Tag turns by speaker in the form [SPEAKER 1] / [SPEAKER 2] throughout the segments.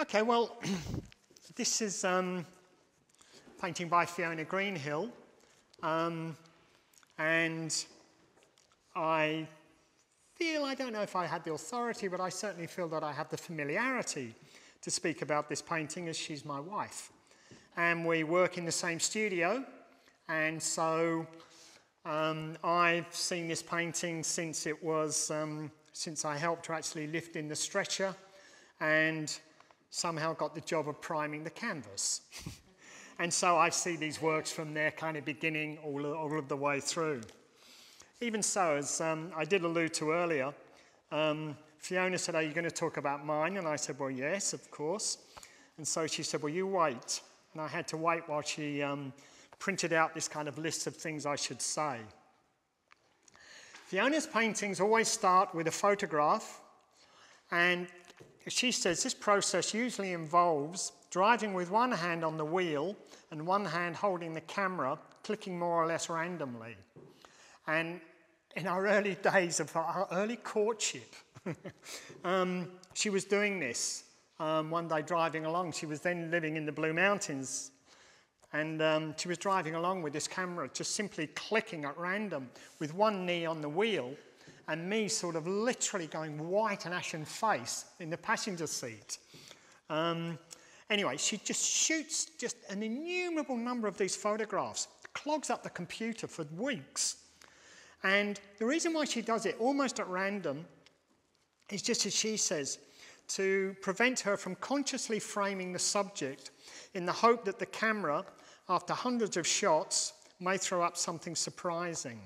[SPEAKER 1] Okay, well, this is painting by Fiona Greenhill, and I don't know if I had the authority, but I certainly feel that I have the familiarity to speak about this painting as she's my wife. And we work in the same studio, and so I've seen this painting since it was, since I helped her actually lift in the stretcher and somehow got the job of priming the canvas. And so I see these works from their kind of beginning all of the way through. Even so, as I did allude to earlier, Fiona said, "Are you going to talk about mine?" And I said, "Well, yes, of course." And so she said, "Well, you wait." And I had to wait while she printed out this kind of list of things I should say. Fiona's paintings always start with a photograph, and she says this process usually involves driving with one hand on the wheel and one hand holding the camera, clicking more or less randomly. And in our early days of our early courtship, she was doing this one day driving along. She was then living in the Blue Mountains, and she was driving along with this camera, just simply clicking at random with one knee on the wheel, and me sort of literally going white and ashen face in the passenger seat. Anyway, she just shoots just an innumerable number of these photographs, clogs up the computer for weeks. And the reason why she does it almost at random is, just as she says, to prevent her from consciously framing the subject in the hope that the camera, after hundreds of shots, may throw up something surprising.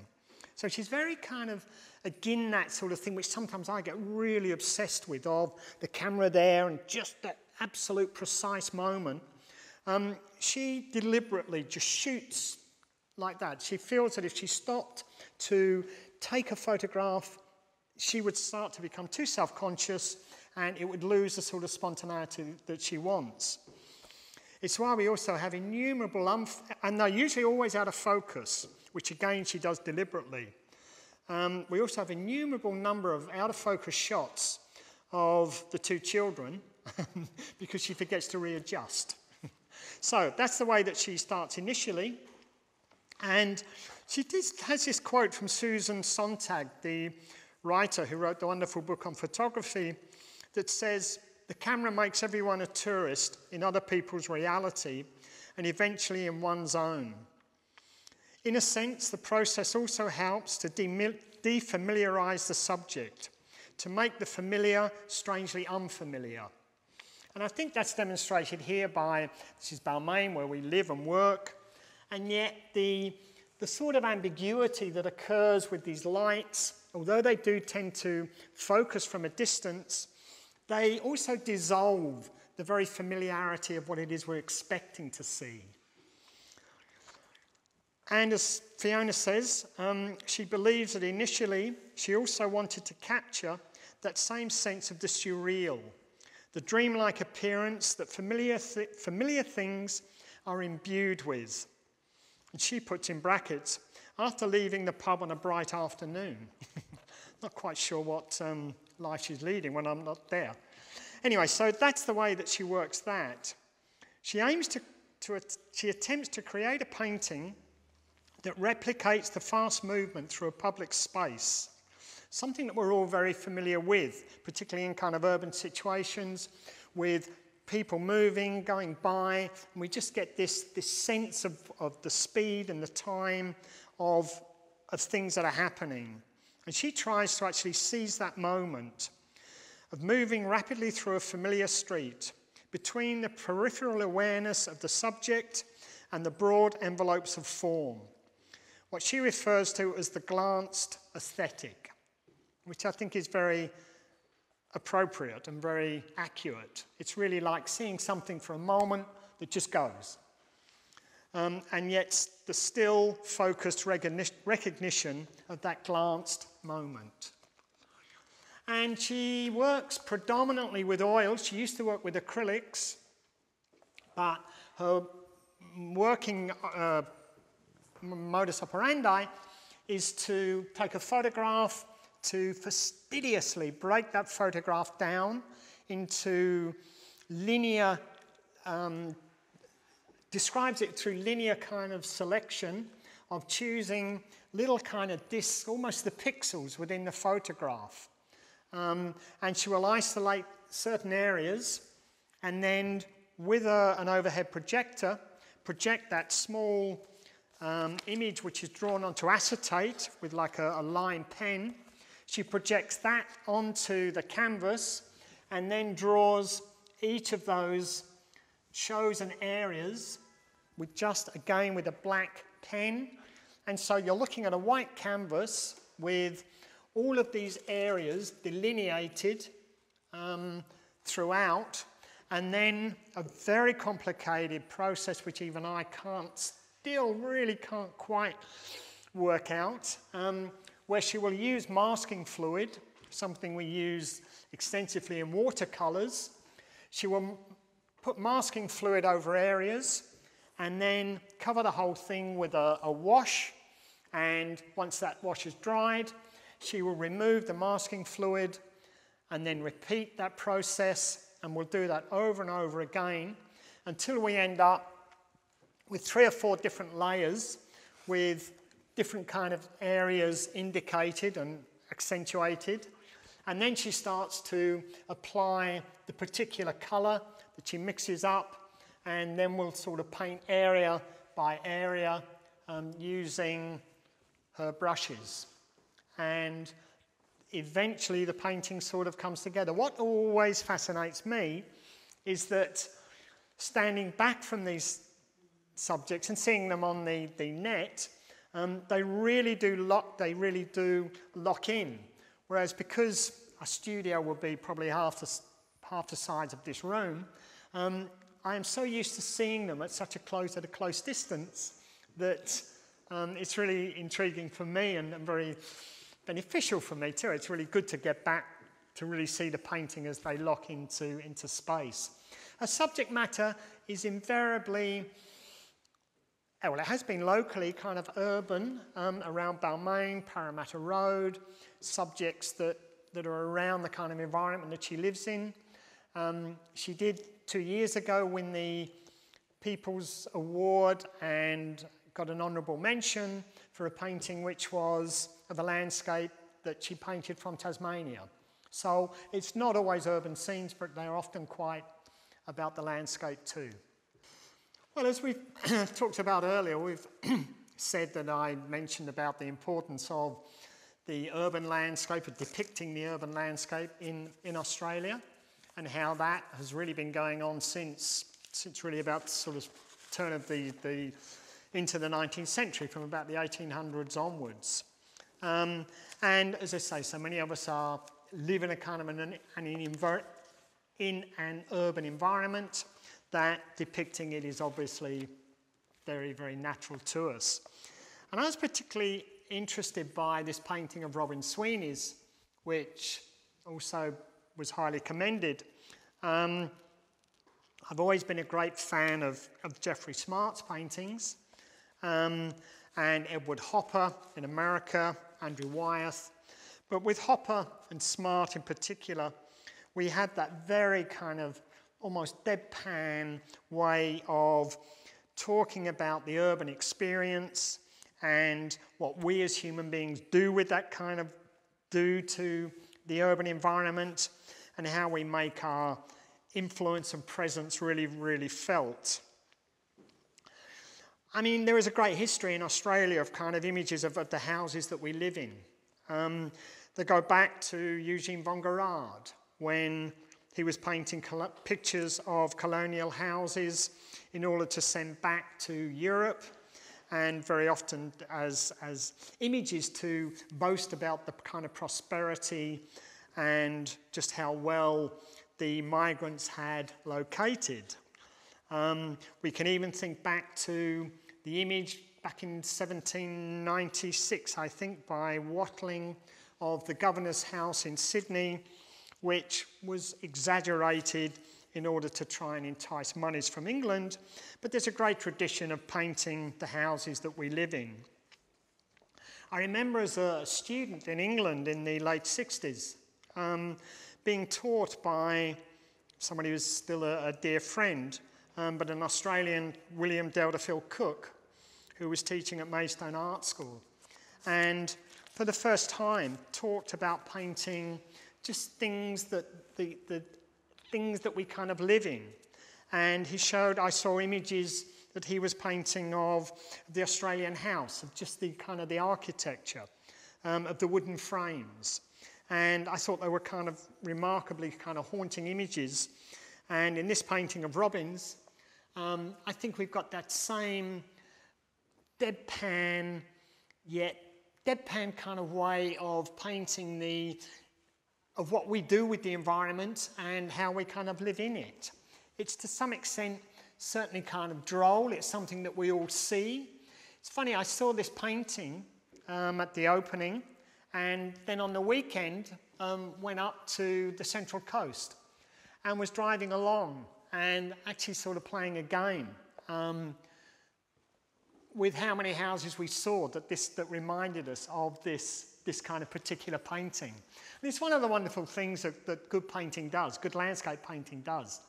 [SPEAKER 1] So she's very kind of again that sort of thing which sometimes I get really obsessed with, of the camera there and just that absolute precise moment. She deliberately just shoots like that. She feels that if she stopped to take a photograph, she would start to become too self-conscious and it would lose the sort of spontaneity that she wants. It's why we also have innumerable, and they're usually always out of focus, which again she does deliberately. We also have innumerable number of out-of-focus shots of the two children because she forgets to readjust. So that's the way that she starts initially. And she has this quote from Susan Sontag, the writer who wrote the wonderful book on photography, that says, "The camera makes everyone a tourist in other people's reality and eventually in one's own. In a sense, the process also helps to defamiliarize the subject, to make the familiar strangely unfamiliar." And I think that's demonstrated here by, this is Balmain, where we live and work, and yet the sort of ambiguity that occurs with these lights, although they do tend to focus from a distance, they also dissolve the very familiarity of what it is we're expecting to see. And as Fiona says, she believes that initially she also wanted to capture that same sense of the surreal, the dreamlike appearance that familiar things are imbued with. And she puts in brackets, "after leaving the pub on a bright afternoon." Not quite sure what life she's leading when I'm not there. Anyway, so that's the way that she works that. She attempts to create a painting that replicates the fast movement through a public space, something that we're all very familiar with, particularly in kind of urban situations, with people moving, going by, and we just get this sense of the speed and the time of things that are happening. And she tries to actually seize that moment of moving rapidly through a familiar street between the peripheral awareness of the subject and the broad envelopes of form, what she refers to as the glanced aesthetic, which I think is very appropriate and very accurate. It's really like seeing something for a moment that just goes. And yet the still focused recognition of that glanced moment. And she works predominantly with oils. She used to work with acrylics, but her working modus operandi is to take a photograph, to fastidiously break that photograph down into linear, describes it through linear kind of selection of choosing little kind of discs, almost the pixels within the photograph. And she will isolate certain areas and then with an overhead projector, project that small image which is drawn onto acetate with like a line pen. She projects that onto the canvas and then draws each of those shows and areas with just, again, with a black pen. And so you're looking at a white canvas with all of these areas delineated throughout, and then a very complicated process which even I really can't quite work out, where she will use masking fluid, something we use extensively in watercolours. She will put masking fluid over areas and then cover the whole thing with a wash, and once that wash is dried, she will remove the masking fluid and then repeat that process, and we'll do that over and over again until we end up with 3 or 4 different layers with different kind of areas indicated and accentuated. And then she starts to apply the particular colour that she mixes up, and then we'll sort of paint area by area using her brushes. And eventually the painting sort of comes together. What always fascinates me is that standing back from these subjects and seeing them on the net, they really do lock in. Whereas because a studio will be probably half the size of this room, I am so used to seeing them at a close distance that it's really intriguing for me and very beneficial for me too. It's really good to get back to really see the painting as they lock into space. A subject matter is invariably, well, it has been locally kind of urban, around Balmain, Parramatta Road, subjects that are around the kind of environment that she lives in. She did 2 years ago win the People's Award and got an honourable mention for a painting which was of a landscape that she painted from Tasmania. So it's not always urban scenes, but they're often quite about the landscape too. Well, as we talked about earlier, we've said that I mentioned about the importance of the urban landscape, of depicting the urban landscape in Australia, and how that has really been going on since really about sort of turn of into the 19th century, from about the 1800s onwards. And as I say, so many of us live in a kind of in an urban environment, that depicting it is obviously very, very natural to us. And I was particularly interested by this painting of Robin Sweeney's, which also was highly commended. I've always been a great fan of Geoffrey Smart's paintings, and Edward Hopper in America, Andrew Wyeth. But with Hopper and Smart in particular, we had that very kind of almost deadpan way of talking about the urban experience and what we as human beings do with that kind of do to the urban environment, and how we make our influence and presence really, really felt. I mean, there is a great history in Australia of kind of images of the houses that we live in. They go back to Eugene von Gerard, when he was painting pictures of colonial houses in order to send back to Europe, and very often as images to boast about the kind of prosperity and just how well the migrants had located. We can even think back to the image back in 1796, I think, by Watling, of the governor's house in Sydney, which was exaggerated in order to try and entice monies from England. But there's a great tradition of painting the houses that we live in. I remember as a student in England in the late 60s, being taught by somebody who's still a dear friend, but an Australian, William Deltaphil Cook, who was teaching at Maidstone Art School. And for the first time, talked about painting just things that the things that we kind of live in. And I saw images that he was painting of the Australian house, of just the kind of the architecture, of the wooden frames. And I thought they were kind of remarkably kind of haunting images. And in this painting of Robins, I think we've got that same deadpan, yet deadpan kind of way of painting of what we do with the environment and how we kind of live in it. It's to some extent certainly kind of droll. It's something that we all see. It's funny, I saw this painting at the opening, and then on the weekend went up to the Central Coast and was driving along and actually sort of playing a game with how many houses we saw that reminded us of this kind of particular painting. And it's one of the wonderful things that good painting does, good landscape painting does,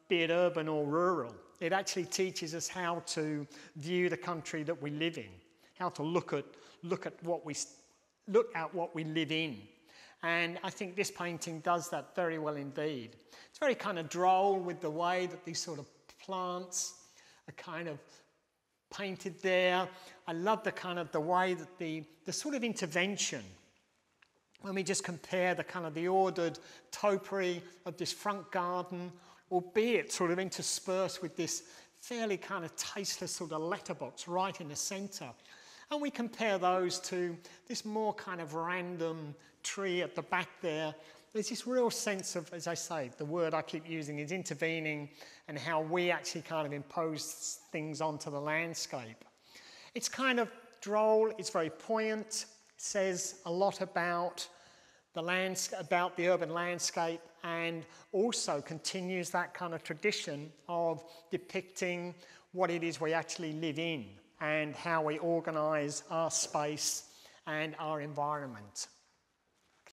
[SPEAKER 1] be it urban or rural. It actually teaches us how to view the country that we live in, how to look at what we live in. And I think this painting does that very well indeed. It's very kind of droll with the way that these sort of plants are kind of painted there. I love the way that the sort of intervention, when we just compare the ordered topiary of this front garden, albeit sort of interspersed with this fairly kind of tasteless sort of letterbox right in the centre. And we compare those to this more kind of random tree at the back there. There's this real sense of, as I say, the word I keep using is intervening, and how we actually kind of impose things onto the landscape. It's kind of droll, it's very poignant, says a lot about the urban landscape, and also continues that kind of tradition of depicting what it is we actually live in and how we organise our space and our environment.